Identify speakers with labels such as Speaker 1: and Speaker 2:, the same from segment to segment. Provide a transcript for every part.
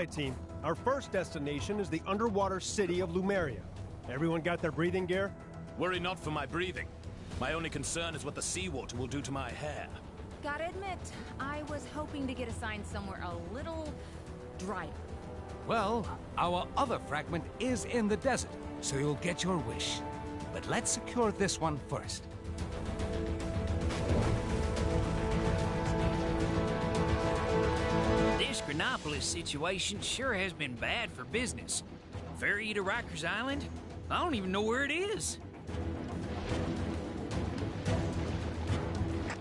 Speaker 1: right, team. Our first destination is the underwater city of Lumeria. Everyone got their breathing gear?
Speaker 2: Worry not for my breathing. My only concern is what the seawater will do to my hair.
Speaker 3: Gotta admit, I was hoping to get assigned somewhere a little drier.
Speaker 4: Well, our other fragment is in the desert, so you'll get your wish. But let's secure this one first.
Speaker 5: This Granopolis situation sure has been bad for business. Ferry to Rikers Island? I don't even know where it is.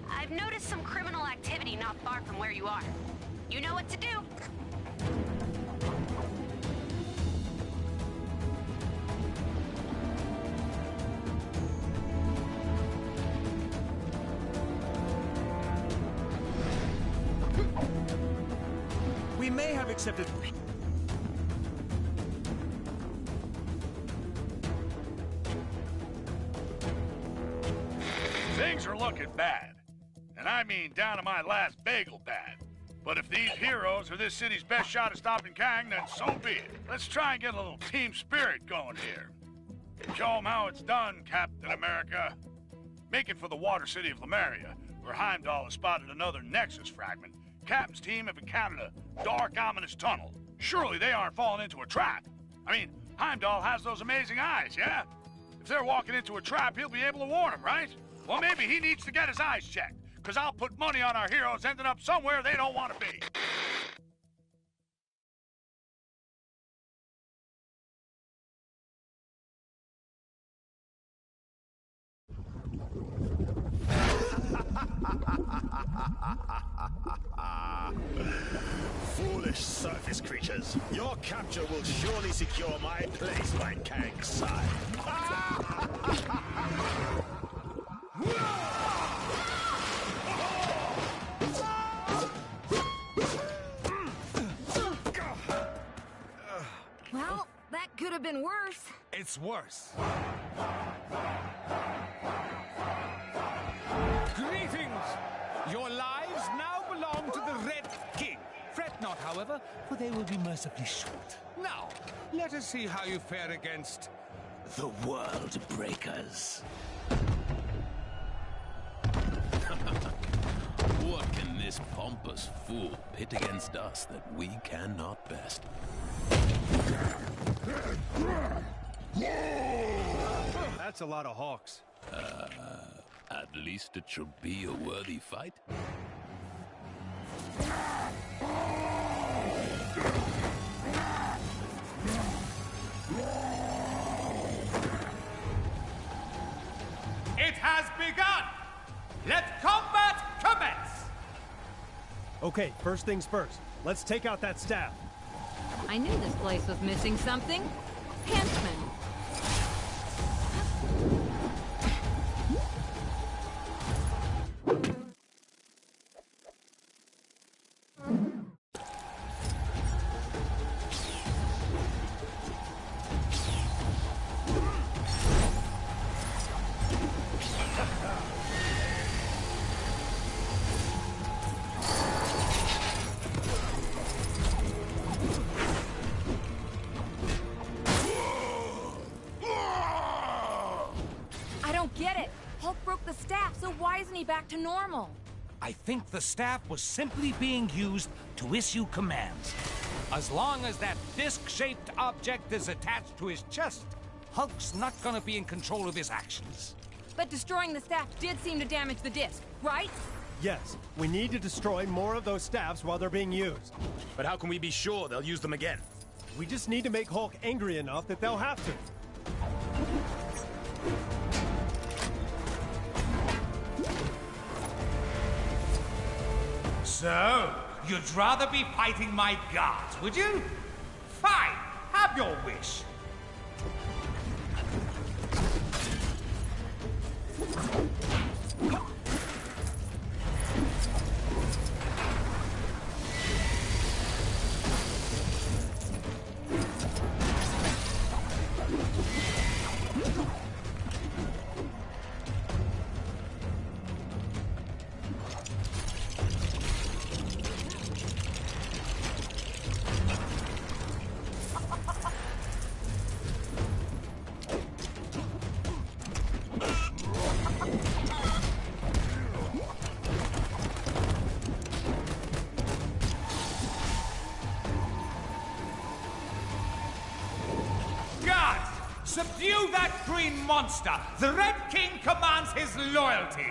Speaker 6: I've noticed some criminal activity not far from where you are. You know what to do.
Speaker 2: We may have accepted...
Speaker 7: Things are looking bad. And I mean down to my last bagel bad. But if these heroes are this city's best shot at stopping Kang, then so be it. Let's try and get a little team spirit going here. Show them how it's done, Captain America. Make it for the water city of Lemuria, where Heimdall has spotted another Nexus fragment. Captain's team have encountered a dark, ominous tunnel. Surely they aren't falling into a trap. I mean, Heimdall has those amazing eyes, yeah? If they're walking into a trap, he'll be able to warn them, right? Well, maybe he needs to get his eyes checked, because I'll put money on our heroes ending up somewhere they don't want to be.
Speaker 8: Foolish surface creatures. Your capture will surely secure my place by Kang's side.
Speaker 3: Well, that could have been worse.
Speaker 4: It's worse. Greetings! Your lives now belong to the Red King. Fret not, however, for they will be mercifully short. Now, let us see how you fare against the World Breakers.
Speaker 2: What can this pompous fool pit against us that we cannot best?
Speaker 1: That's a lot of hawks.
Speaker 2: At least it shall be a worthy fight.
Speaker 9: It has begun! Let combat commence!
Speaker 1: Okay, first things first. Let's take out that staff.
Speaker 3: I knew this place was missing something. Henchman. Back to normal.
Speaker 4: I think the staff was simply being used to issue commands. As long as that disc-shaped object is attached to his chest, Hulk's not gonna be in control of his actions.
Speaker 3: But destroying the staff did seem to damage the disc, right?
Speaker 1: Yes, we need to destroy more of those staffs while they're being used.
Speaker 2: But how can we be sure they'll use them again?
Speaker 1: We just need to make Hulk angry enough that they'll have to.
Speaker 9: So, you'd rather be fighting my guards, would you? Fine, have your wish. Subdue that green monster! The Red King commands his loyalty!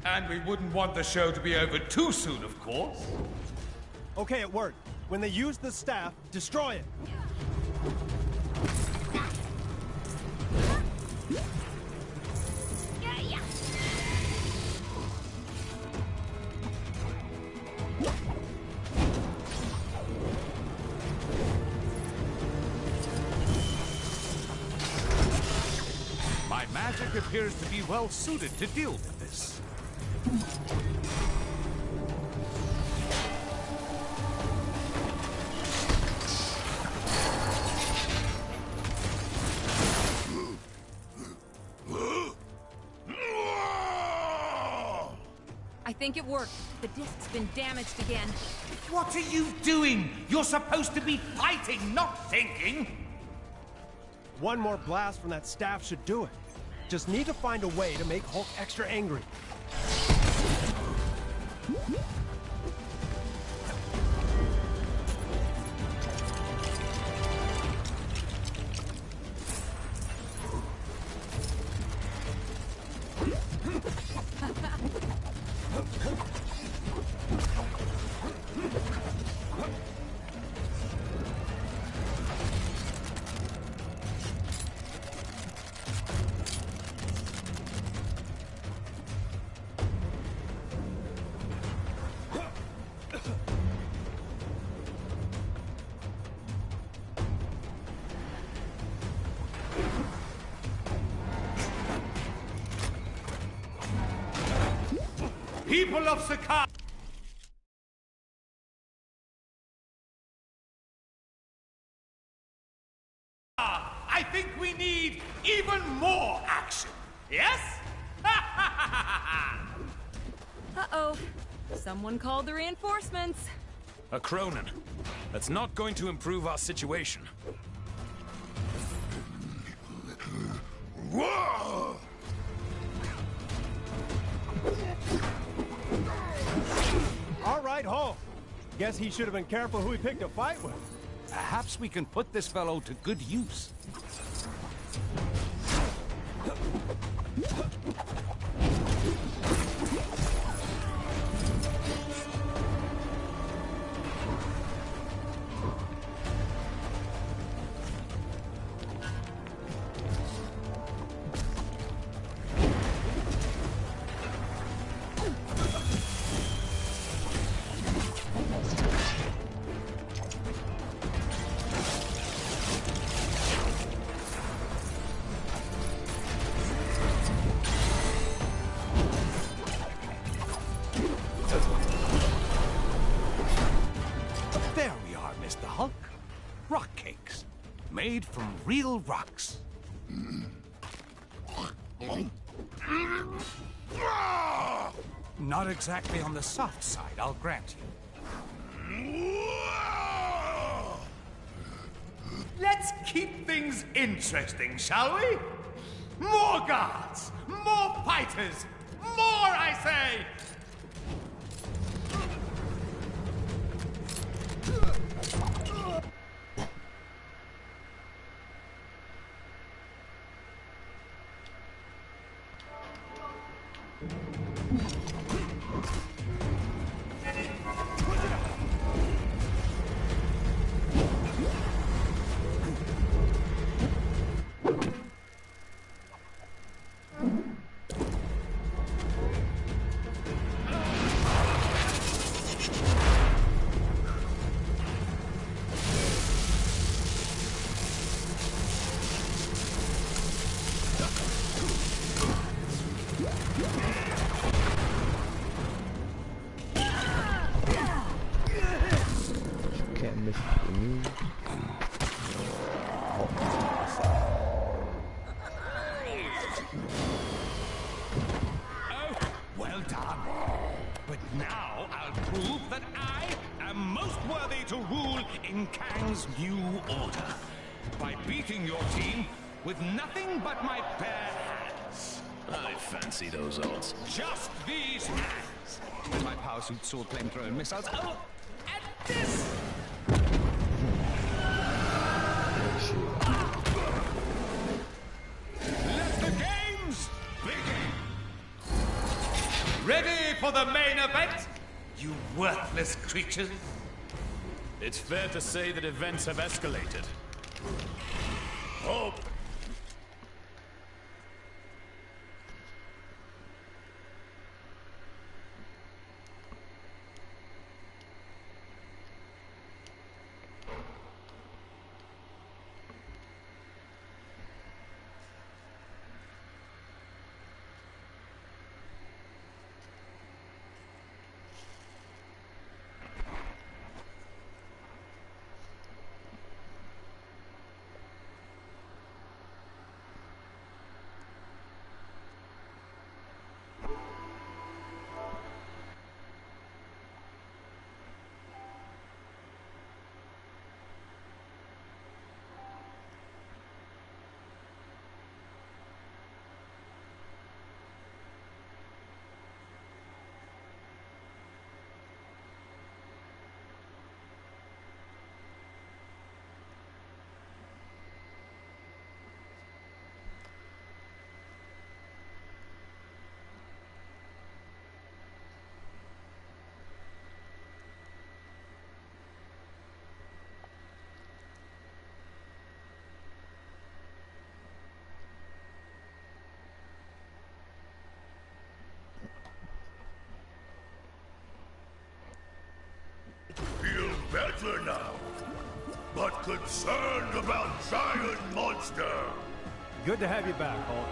Speaker 9: And we wouldn't want the show to be over too soon, of course.
Speaker 1: Okay, it worked. When they use the staff, destroy it.
Speaker 4: My magic appears to be well suited to deal with this.
Speaker 3: I think it worked. The disc's been damaged again.
Speaker 9: What are you doing? You're supposed to be fighting, not thinking!
Speaker 1: One more blast from that staff should do it. Just need to find a way to make Hulk extra angry.
Speaker 9: People of Sakar! I think we need even more action, yes?
Speaker 3: Uh-oh. Someone called the reinforcements.
Speaker 10: A Cronin. That's not going to improve our situation.
Speaker 7: Whoa!
Speaker 1: All right, Hulk. Guess he should have been careful who he picked a fight with.
Speaker 4: Perhaps we can put this fellow to good use. There we are, Mr. Hulk. Rock cakes. Made from real rocks. Not exactly on the soft side, I'll grant you.
Speaker 9: Let's keep things interesting, shall we? More guards! More fighters! More, I say!
Speaker 11: Can't miss the move.
Speaker 4: Oh, well done. But now I'll prove that I am most worthy to rule in Kang's new order. By beating your team with nothing but my bare hands.
Speaker 2: I fancy those odds.
Speaker 4: Just these hands. With my power suit, sword, flamethrower, and missiles. Oh, and this!
Speaker 9: for the main event, you worthless creatures?
Speaker 10: It's fair to say that events have escalated.
Speaker 7: Hope. Feel better now, but concerned about giant monster.
Speaker 1: Good to have you back, Hulk.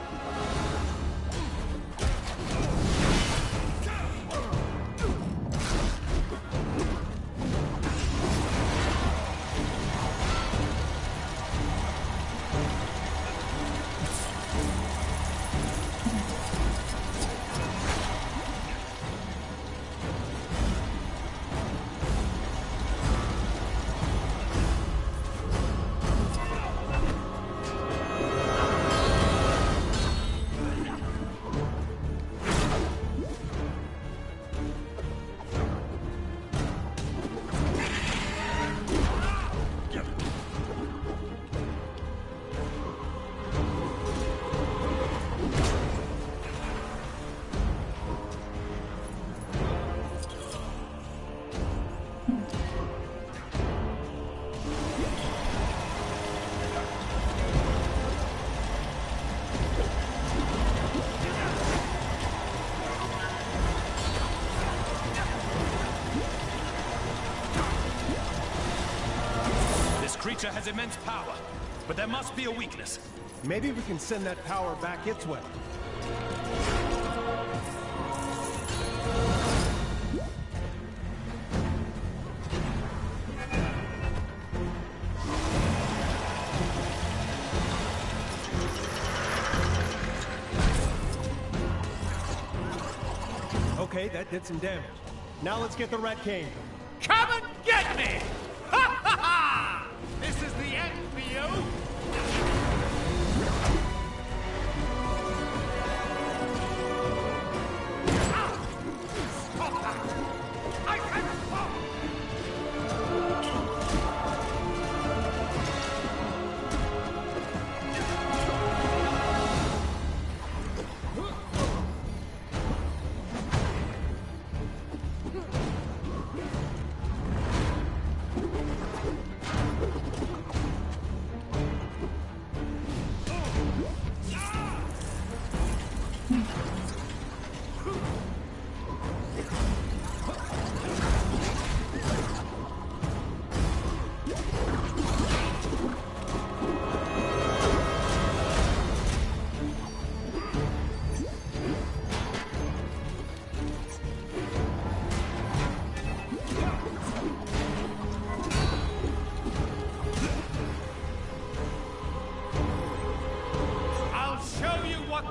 Speaker 10: Creature has immense power, but there must be a weakness.
Speaker 1: Maybe we can send that power back its way. Okay, that did some damage. Now let's get the Red King.
Speaker 9: Come and get me! Ha ha ha! This is the end for you! Stop that! I can stop!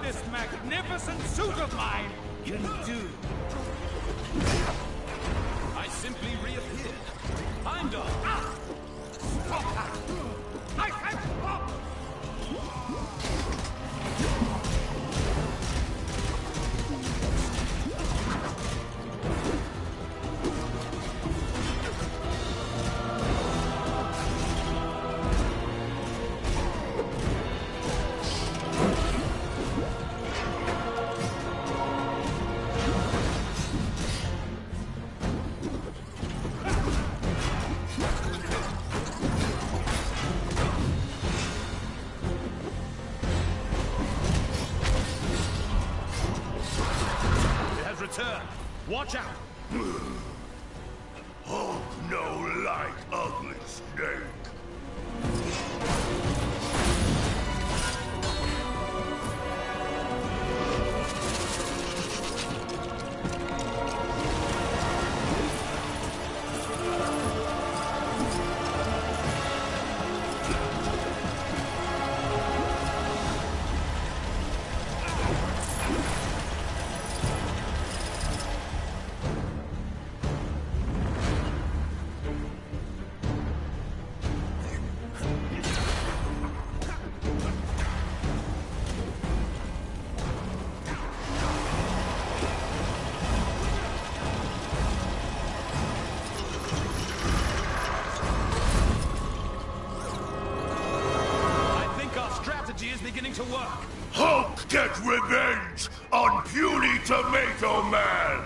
Speaker 9: This magnificent suit of mine can do.
Speaker 10: I simply reappeared. I'm done.
Speaker 9: Stop that! I said stop!
Speaker 10: Watch out!
Speaker 12: Hulk no like ugly snake.
Speaker 10: Is beginning to work.
Speaker 12: Hulk gets revenge on puny Tomato Man!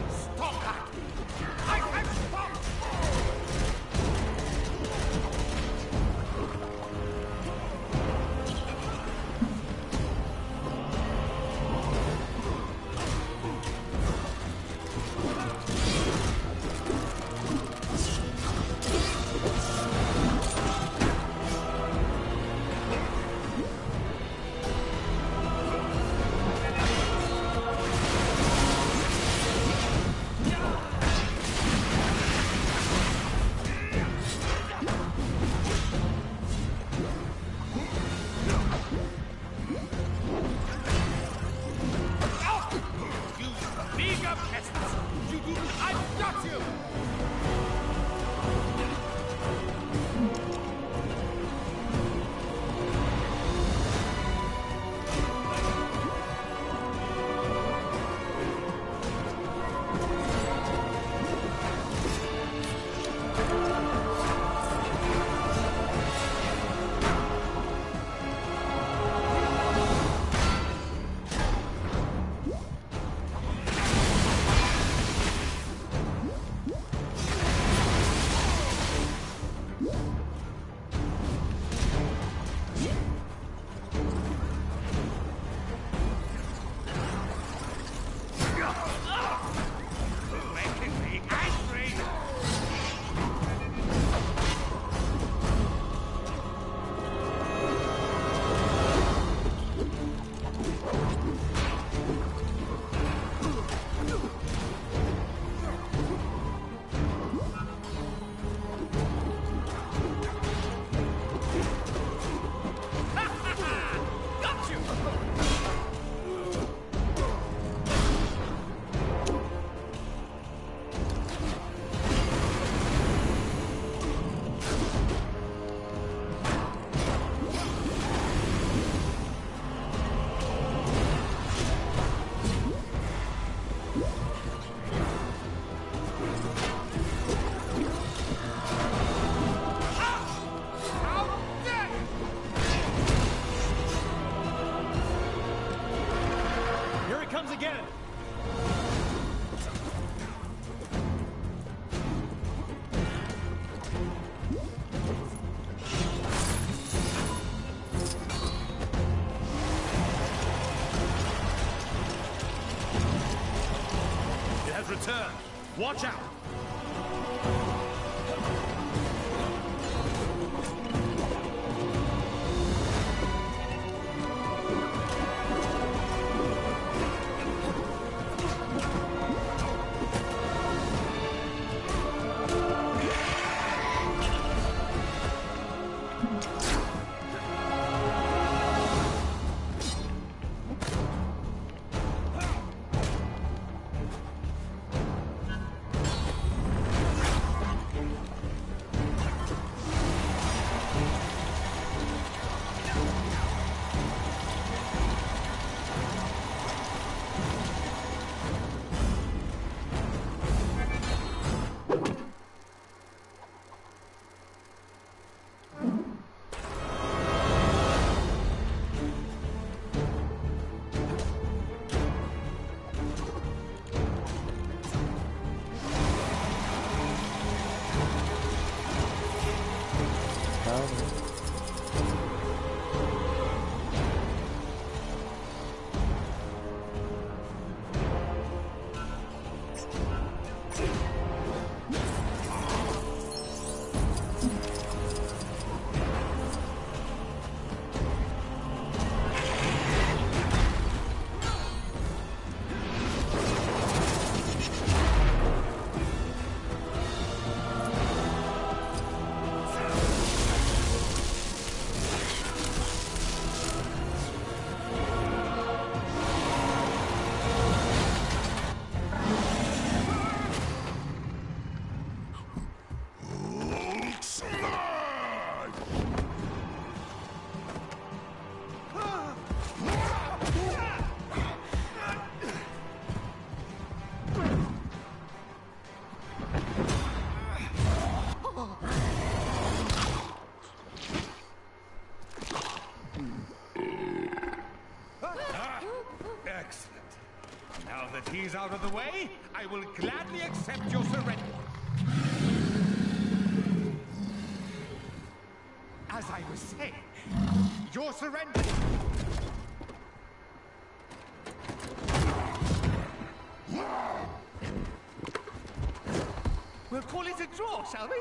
Speaker 9: Stop that! I can't stop!
Speaker 10: Return. Watch out!
Speaker 4: he's out of the way, I will gladly accept your surrender. As I was saying, your surrender... We'll call it a draw, shall we?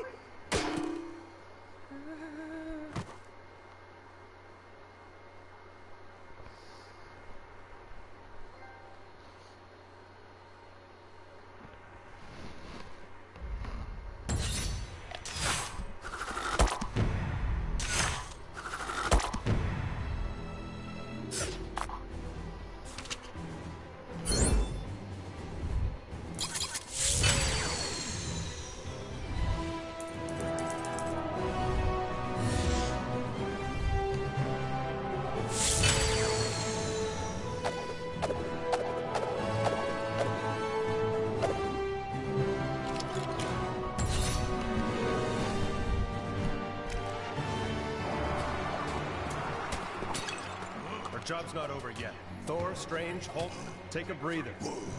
Speaker 1: Job's not over yet. Thor, Strange, Hulk, take a breather.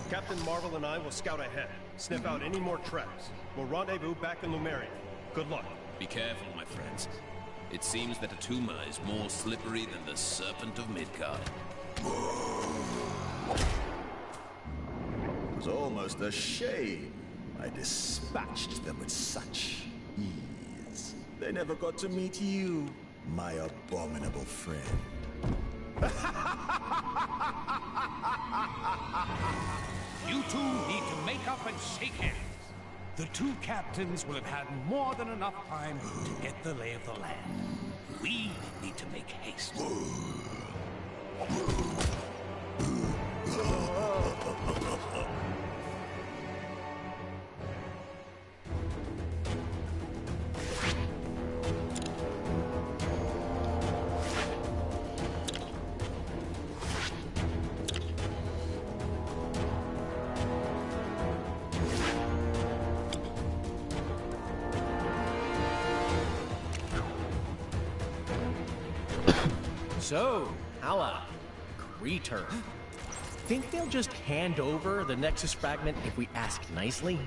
Speaker 1: Captain Marvel and I will scout ahead, sniff out any more tracks. We'll rendezvous back in Lumeria. Good luck.
Speaker 2: Be careful, my friends. It seems that Atuma is more slippery than the Serpent of Midgard.
Speaker 8: It was almost a shame I dispatched them with such ease. They never got to meet you, my abominable friend.
Speaker 4: You two need to make up and shake hands. The two captains will have had more than enough time to get the lay of the land. We need to make haste.
Speaker 13: So, Hala, Creator. Think they'll just hand over the Nexus fragment if we ask nicely?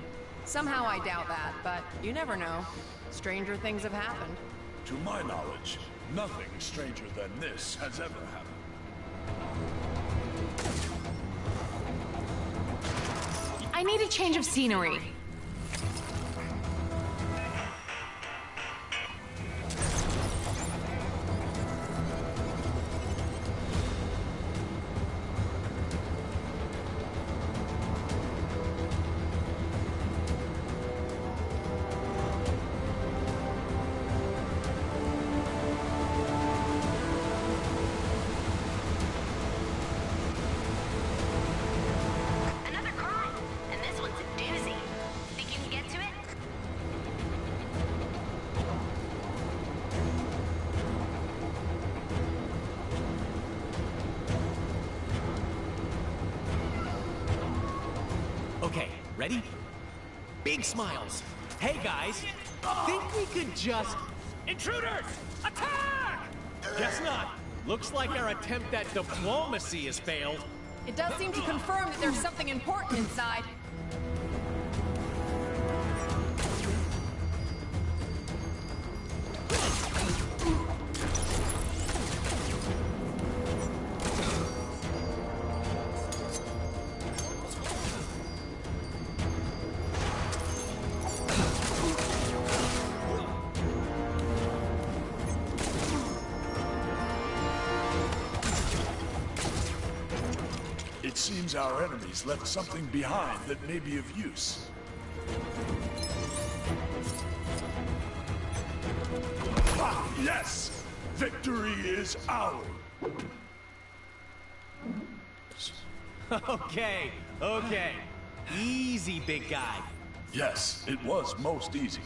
Speaker 3: Somehow I doubt that, but you never know. Stranger things have happened.
Speaker 12: To my knowledge, nothing stranger than this has ever happened.
Speaker 14: I need a change of scenery.
Speaker 13: Okay, ready? Big smiles. Hey guys, think we could just... Intruders! Attack! Guess not. Looks like our attempt at diplomacy has failed.
Speaker 3: It does seem to confirm that there's something important inside.
Speaker 12: It seems our enemies left something behind that may be of use. Ah, yes! Victory is ours!
Speaker 13: Okay. Easy, big guy.
Speaker 12: Yes, it was most easy.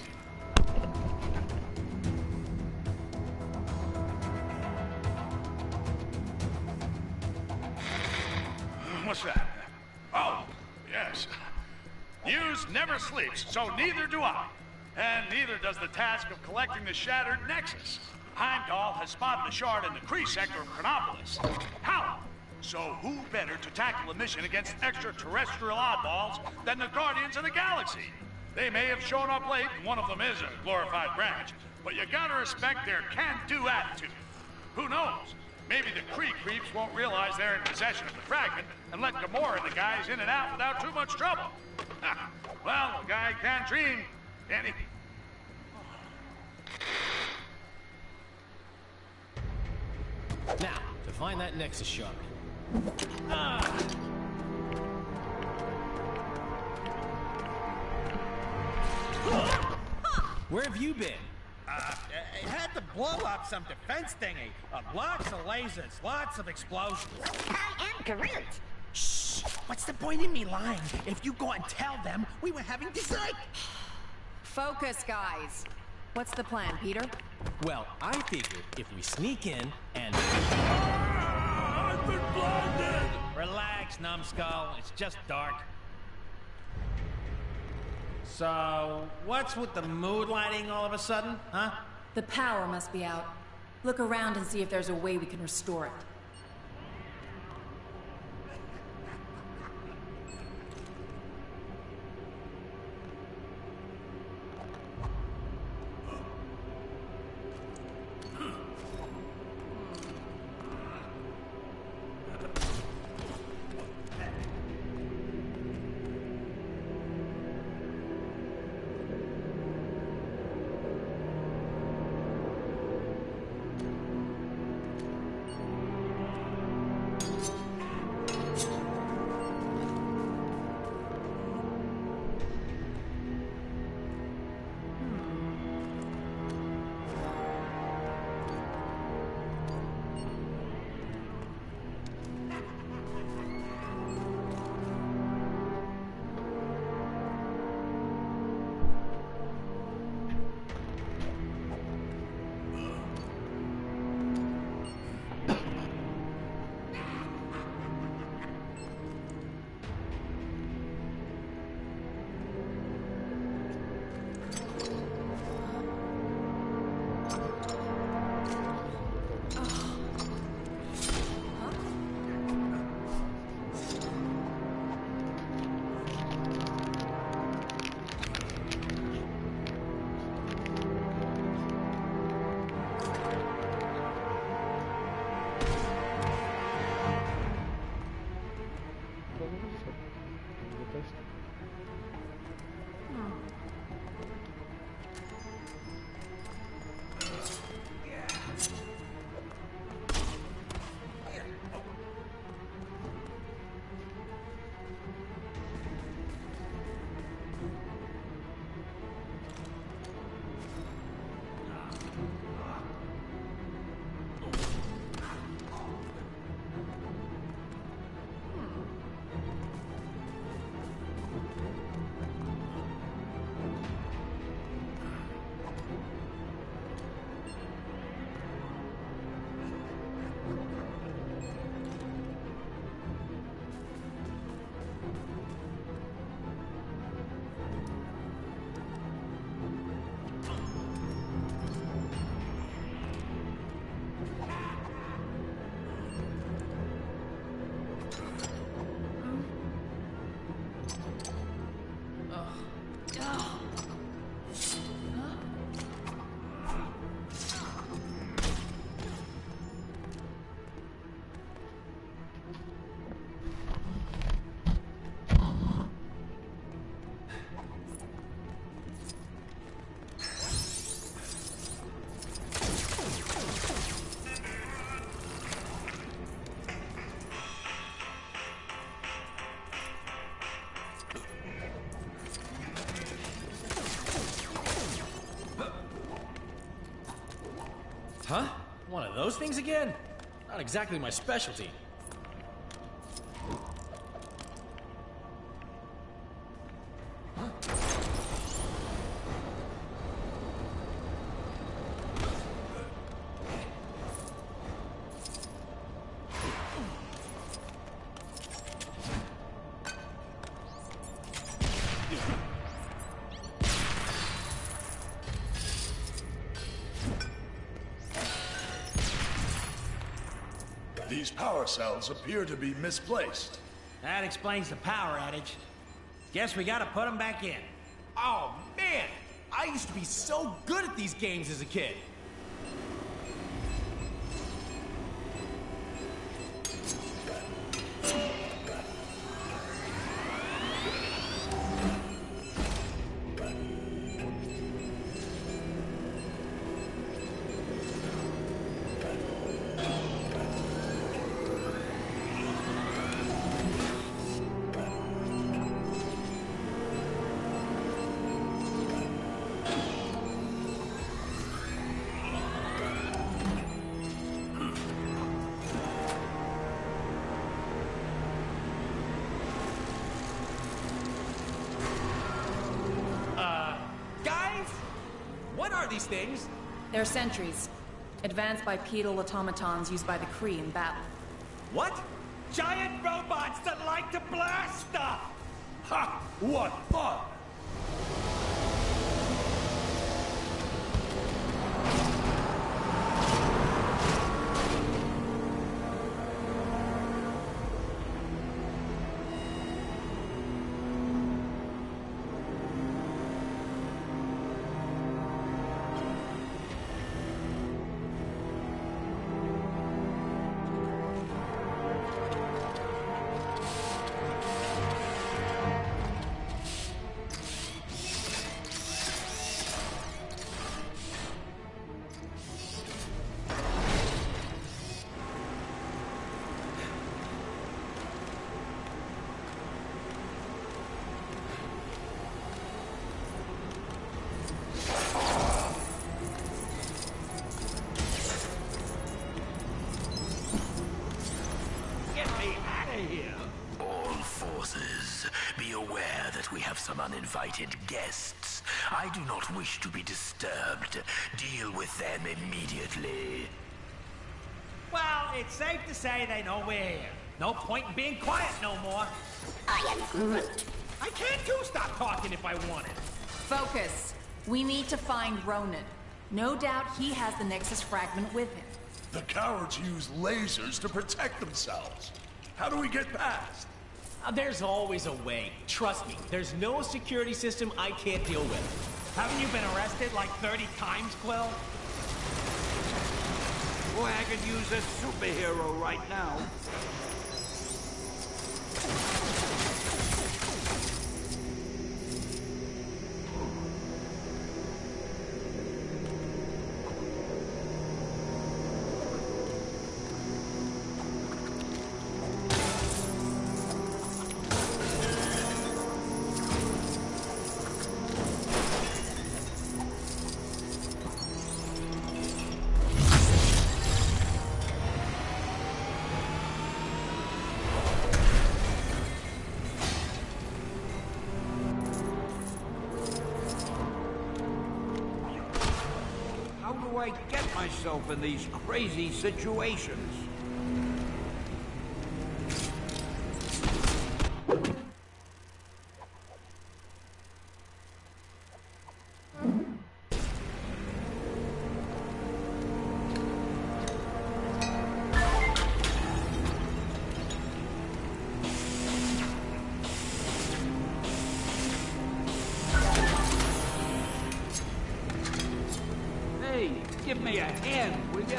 Speaker 7: What's that? Oh, yes. News never sleeps, so neither do I. And neither does the task of collecting the shattered Nexus. Heimdall has spotted a shard in the Kree sector of Chronopolis. How? So who better to tackle a mission against extraterrestrial oddballs than the Guardians of the Galaxy? They may have shown up late, and one of them is a glorified branch, but you gotta respect their can-do attitude. Who knows? Maybe the Kree creeps won't realize they're in possession of the fragment and let Gamora and the guys in and out without too much trouble. Well, a guy can't dream, can he?
Speaker 13: Now, to find that Nexus shard. Where have you been?
Speaker 15: It had to blow up some defense thingy. Lots of lasers, lots of explosions.
Speaker 16: I am correct.
Speaker 15: Shh! What's the point in me lying? If you go and tell them we were having dessert.
Speaker 3: Focus, guys. What's the plan, Peter?
Speaker 13: Well, I figured if we sneak in and...
Speaker 15: I've been blinded! Relax, numbskull. It's just dark. So, what's with the mood lighting all of a sudden, huh?
Speaker 3: The power must be out. Look around and see if there's a way we can restore it.
Speaker 13: Huh? One of those things again? Not exactly my specialty.
Speaker 12: These power cells appear to be misplaced.
Speaker 15: That explains the power outage. Guess we gotta put them back in.
Speaker 13: Oh, man! I used to be so good at these games as a kid. What are these things?
Speaker 17: They're sentries. Advanced bipedal automatons used by the Kree in battle.
Speaker 13: What?
Speaker 15: Giant robots that like to blast stuff!
Speaker 12: Ha! What fun!
Speaker 2: Be aware that we have some uninvited guests. I do not wish to be disturbed. Deal with them immediately.
Speaker 15: Well, it's safe to say they know we're here. No point in being quiet no more.
Speaker 16: I am Groot.
Speaker 15: I can't stop talking if I wanted.
Speaker 17: Focus. We need to find Ronan. No doubt he has the Nexus fragment with him.
Speaker 12: The cowards use lasers to protect themselves. How do we get past?
Speaker 13: There's always a way. Trust me, there's no security system I can't deal with.
Speaker 15: Haven't you been arrested like 30 times, Quill?
Speaker 18: Boy, I could use a superhero right now. I get myself in these crazy situations? Give me a hand, will ya?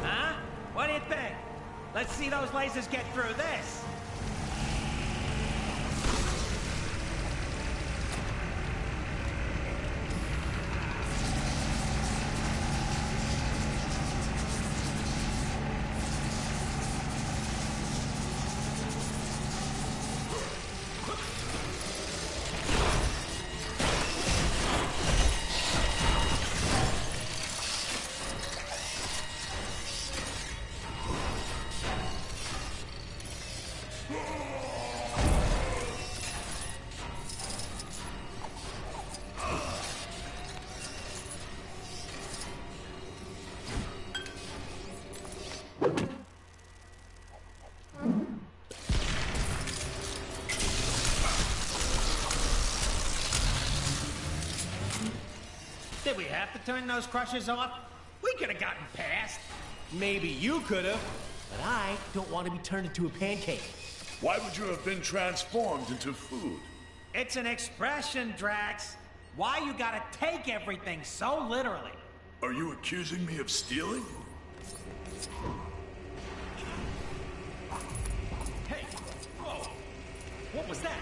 Speaker 15: Huh? What do you think? Let's see those lasers get through this. Did we have to turn those crushers off? We could have gotten past.
Speaker 13: Maybe you could have. but I don't want to be turned into a pancake.
Speaker 12: Why would you have been transformed into food?
Speaker 15: It's an expression, Drax. Why you gotta take everything so literally?
Speaker 12: Are you accusing me of stealing?
Speaker 13: Hey! Whoa! What was that?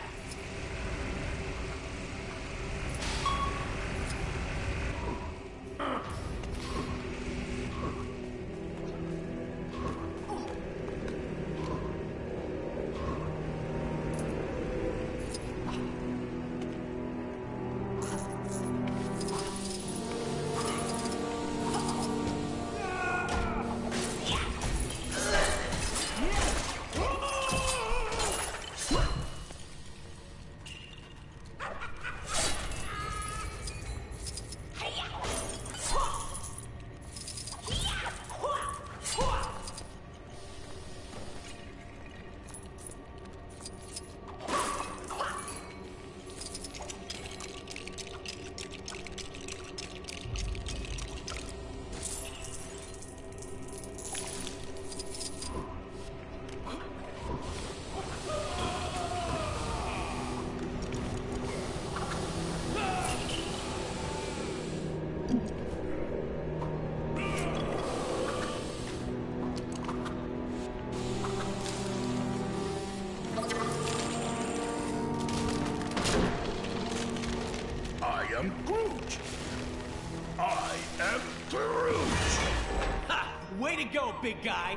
Speaker 13: Way to go, big guy!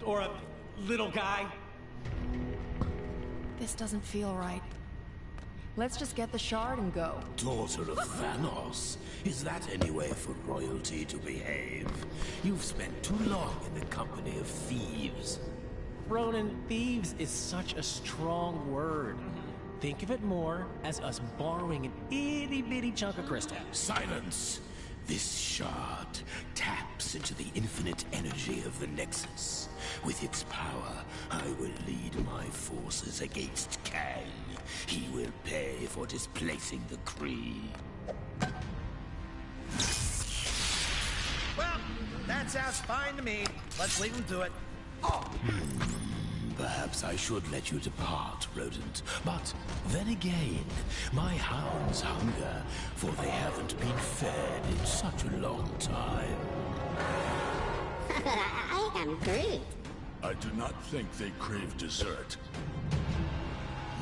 Speaker 13: Or a little guy.
Speaker 17: This doesn't feel right. Let's just get the shard and go.
Speaker 2: Daughter of Thanos, is that any way for royalty to behave? You've spent too long in the company of thieves.
Speaker 13: Ronan, thieves is such a strong word. Think of it more as us borrowing an itty-bitty chunk of crystal.
Speaker 2: Silence! This shard taps into the infinite energy of the Nexus. With its power, I will lead my forces against Kang. He will pay for displacing the Kree.
Speaker 15: Well, that sounds fine to me. Let's leave him to it.
Speaker 2: Perhaps I should let you depart, rodent. But then again, my hounds hunger, for they haven't been fed in such a long time.
Speaker 16: I am Groot.
Speaker 12: I do not think they crave dessert.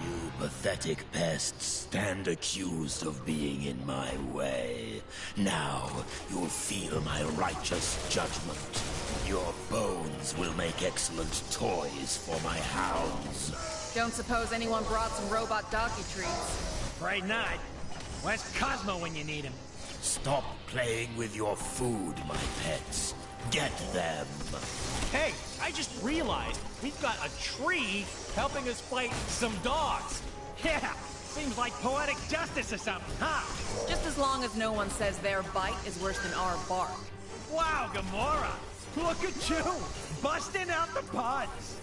Speaker 2: You pathetic pests stand accused of being in my way. Now you'll feel my righteous judgment. Your bones will make excellent toys for my hounds.
Speaker 3: Don't suppose anyone brought some robot doggy treats?
Speaker 15: Afraid not. Where's Cosmo when you need him?
Speaker 2: Stop playing with your food, my pets. Get them.
Speaker 13: Hey, I just realized we've got a tree helping us fight some dogs.
Speaker 15: Yeah, seems like poetic justice or something, huh?
Speaker 3: Just as long as no one says their bite is worse than our bark.
Speaker 15: Wow, Gamora! Look at you! Busting out the puns!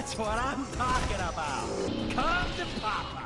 Speaker 13: That's what I'm talking about. Come to Papa.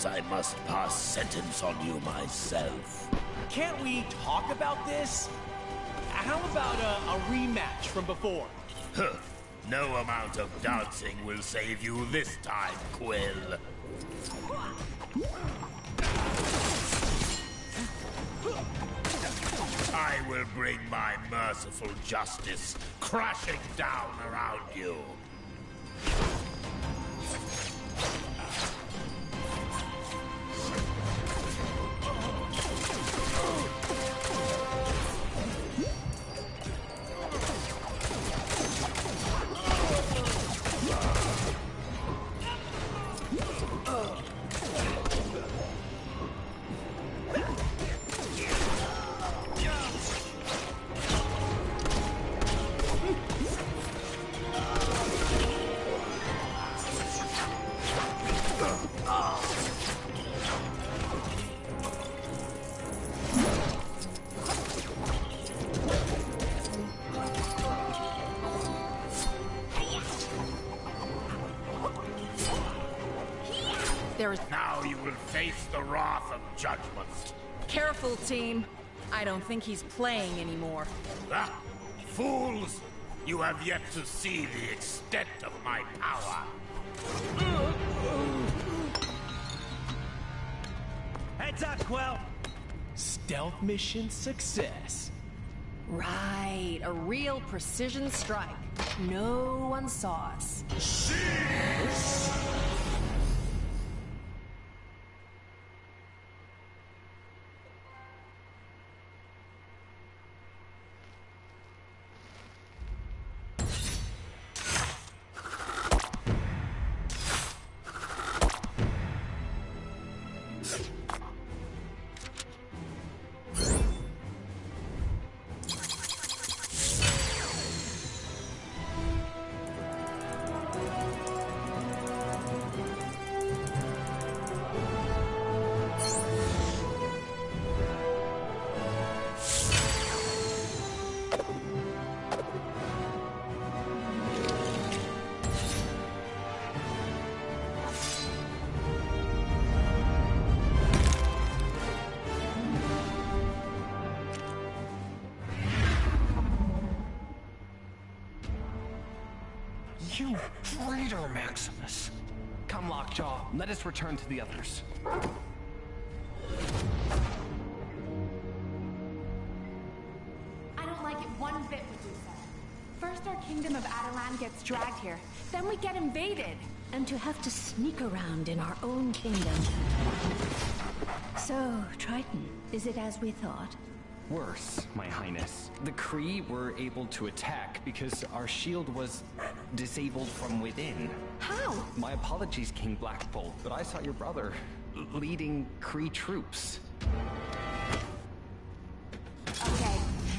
Speaker 2: I must pass sentence on you myself.
Speaker 13: Can't we talk about this? How about a rematch from before?
Speaker 2: Huh. No amount of dancing will save you this time, Quill. I will bring my merciful justice crashing down around you. Now you will face the wrath of judgment.
Speaker 3: Careful, team. I don't think he's playing anymore.
Speaker 2: Ah, fools! You have yet to see the extent of my power.
Speaker 15: Heads up, Quill!
Speaker 13: Stealth mission success.
Speaker 17: Right, a real precision strike. No one saw us.
Speaker 19: You traitor, Maximus! Come, Lockjaw, let us return to the others.
Speaker 14: I don't like it one bit what you said. First our kingdom of Adelan gets dragged here, then we get invaded.
Speaker 20: And to have to sneak around in our own kingdom. So, Triton, is it as we thought?
Speaker 19: Worse, my highness. The Kree were able to attack because our shield was disabled from within.
Speaker 14: How?
Speaker 19: My apologies, King Blackbolt, but I saw your brother leading Kree troops.
Speaker 14: Okay,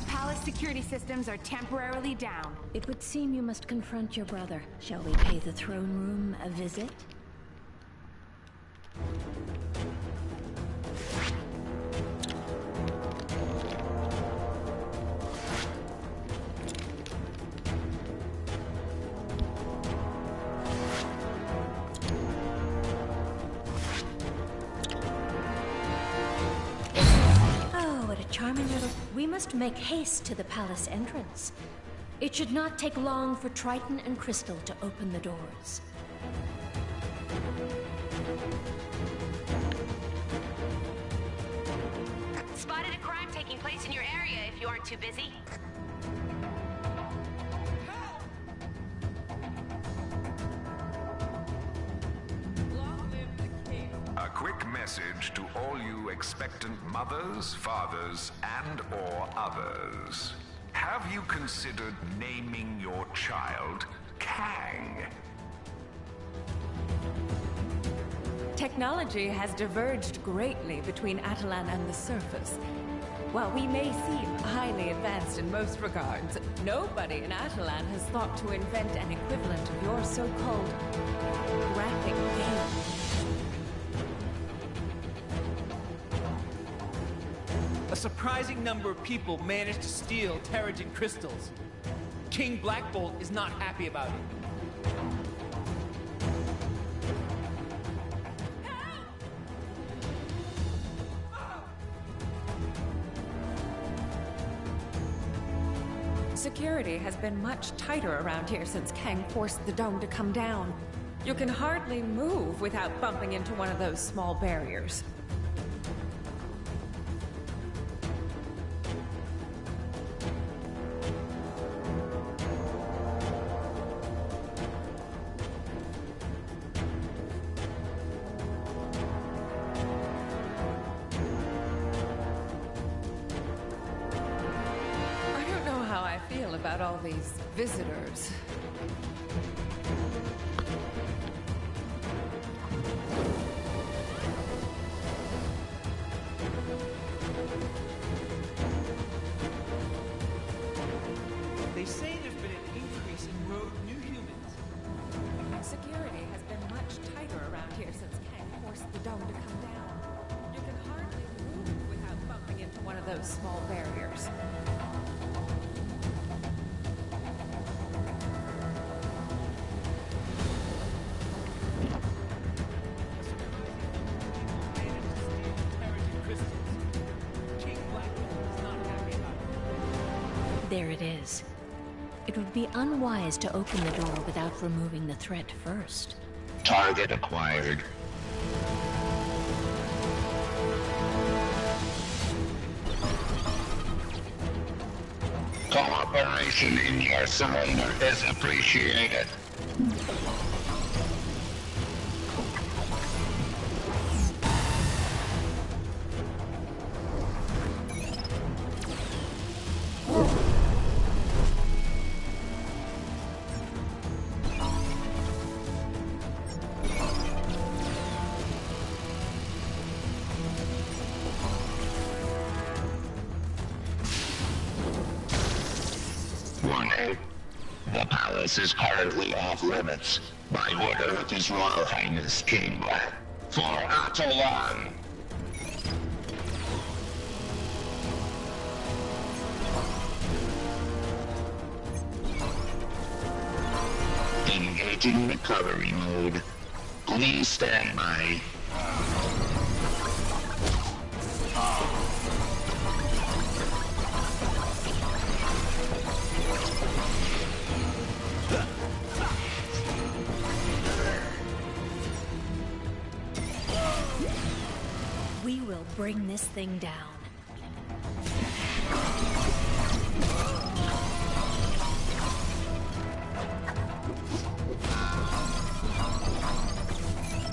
Speaker 14: palace security systems are temporarily down.
Speaker 20: It would seem you must confront your brother. Shall we pay the throne room a visit? We must make haste to the palace entrance. It should not take long for Triton and Crystal to open the doors.
Speaker 6: Spotted a crime taking place in your area if you aren't too busy.
Speaker 21: A quick message to all you expectant mothers, fathers, and/or others. Have you considered naming your child Kang?
Speaker 17: Technology has diverged greatly between Atalan and the surface. While we may seem highly advanced in most regards, nobody in Atalan has thought to invent an equivalent of your so-called graphic game.
Speaker 13: A surprising number of people managed to steal Terrigen crystals. King Black Bolt is not happy about it.
Speaker 17: Security has been much tighter around here since Kang forced the dome to come down. You can hardly move without bumping into one of those small barriers. About all these visitors.
Speaker 13: They say there's been an increase in rogue new humans.
Speaker 17: Security has been much tighter around here since Kang forced the dome to come down. You can hardly move without bumping into one of those small barriers.
Speaker 20: There it is. It would be unwise to open the door without removing the threat first.
Speaker 2: Target acquired. Cooperation in your surrender is appreciated. The palace is currently off limits by order of His Royal Highness King Black for Atalan. Engaging recovery mode. Please stand by.
Speaker 20: We will bring this thing down.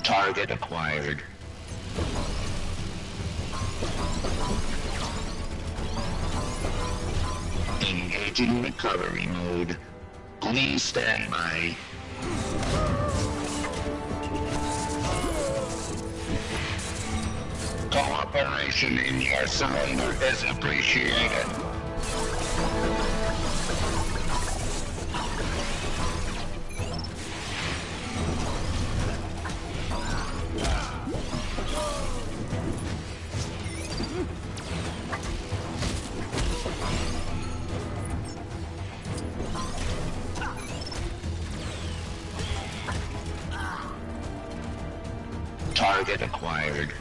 Speaker 2: Target acquired. Engaging recovery mode. Please stand by. Cooperation in your surrender is appreciated. Target acquired.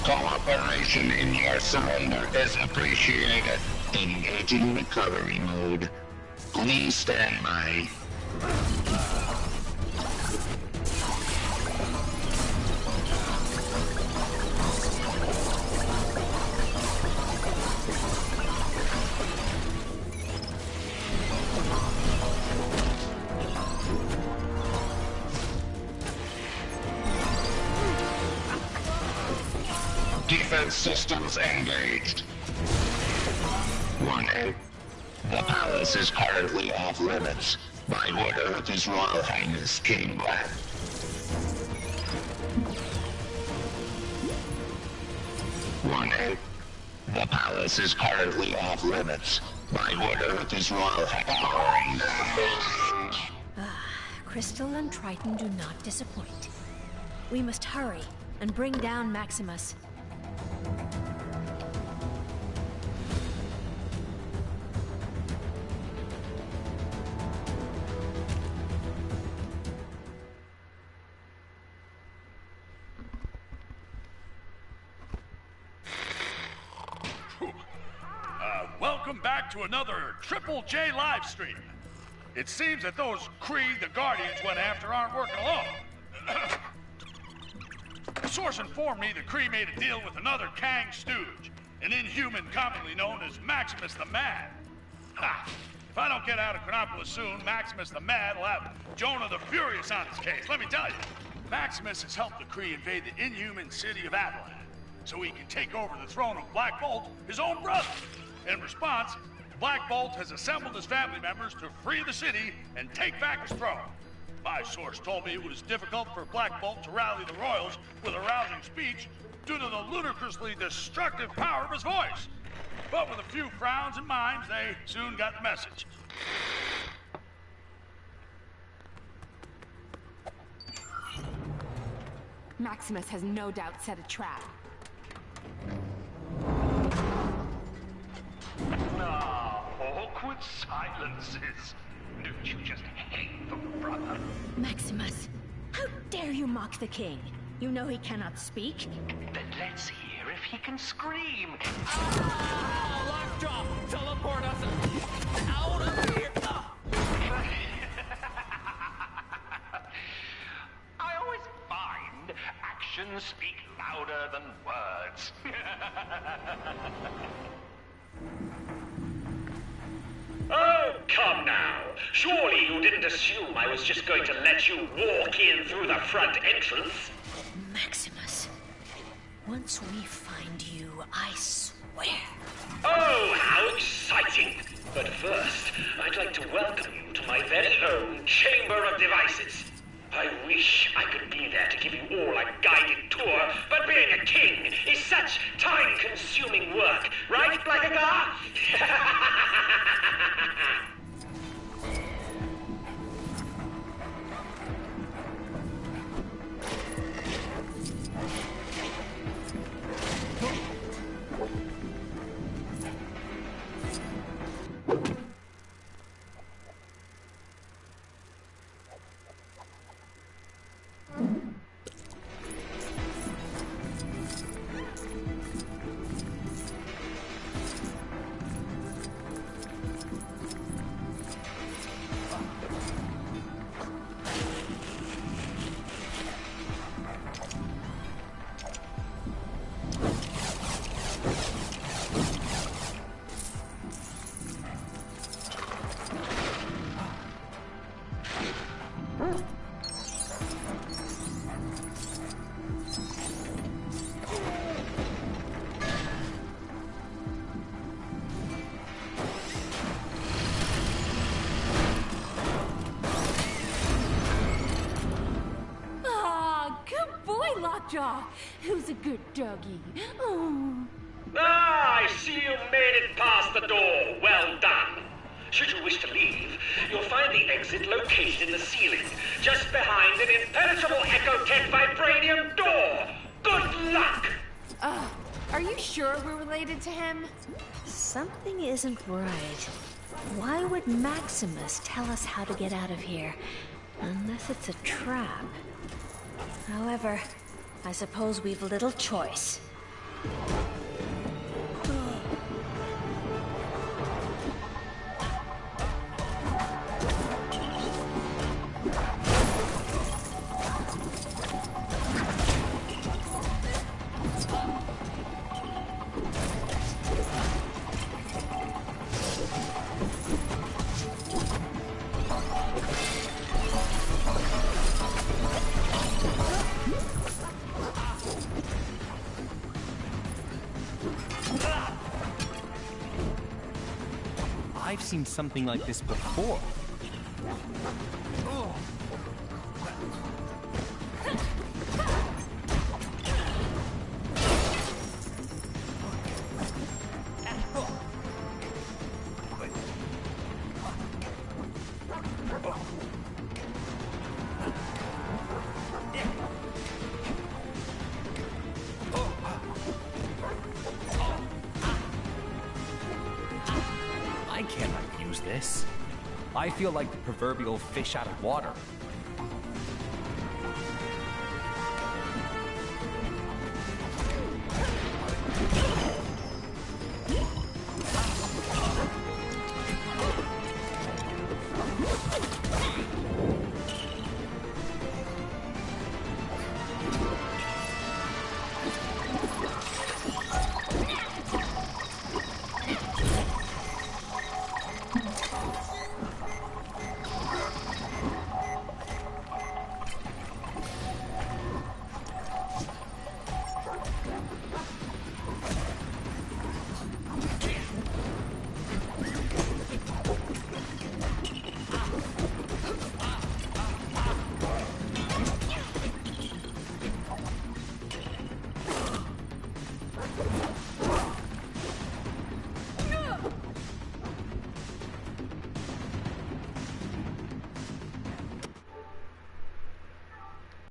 Speaker 5: Cooperation in your surrender is appreciated. Engaging recovery mode. Please stand by. Defense systems engaged. Warning. The palace is currently off limits by order of His Royal Highness King Black. Warning. The palace is currently off limits by order of His Royal Highness.
Speaker 20: Crystal and Triton do not disappoint. We must hurry and bring down Maximus.
Speaker 7: Welcome back to another Triple J live stream. It seems that those Kree the Guardians went after aren't working alone. A source informed me the Kree made a deal with another Kang stooge, an inhuman commonly known as Maximus the Mad. Ha! If I don't get out of Chronopolis soon, Maximus the Mad will have Jonah the Furious on his case. Let me tell you, Maximus has helped the Kree invade the inhuman city of Attilan, so he can take over the throne of Black Bolt, his own brother. In response, Black Bolt has assembled his family members to free the city and take back his throne. My source told me it was difficult for Black Bolt to rally the royals with a rousing speech due to the ludicrously destructive power of his voice. But with a few frowns and mimes, they soon got the message.
Speaker 14: Maximus has no doubt set a trap.
Speaker 5: Awkward silences. Don't you just hate them, brother?
Speaker 20: Maximus, how dare you mock the king? You know he cannot speak.
Speaker 5: Then let's hear if he can scream.
Speaker 13: Lockjaw! Teleport us out of here!
Speaker 5: I always find actions speak louder than words. Oh, come now. Surely you didn't assume I was just going to let you walk in through the front entrance?
Speaker 20: Maximus, once we find you, I swear.
Speaker 5: Oh, how exciting! But first, I'd like to welcome you to my very own Chamber of Devices. I wish I could be there to give you all a guided tour, but being a king is such time-consuming work, right, Blackagar?
Speaker 14: Lockjaw, who's a good doggy. Oh.
Speaker 5: Ah, I see you made it past the door. Well done. Should you wish to leave, you'll find the exit located in the ceiling, just behind an impenetrable Ecotech vibranium door. Good luck!
Speaker 14: Are you sure we're related to him?
Speaker 20: Something isn't right. Why would Maximus tell us how to get out of here? Unless it's a trap. However, I suppose we've little choice.
Speaker 19: I've seen something like this before. I cannot use this. I feel like the proverbial fish out of water.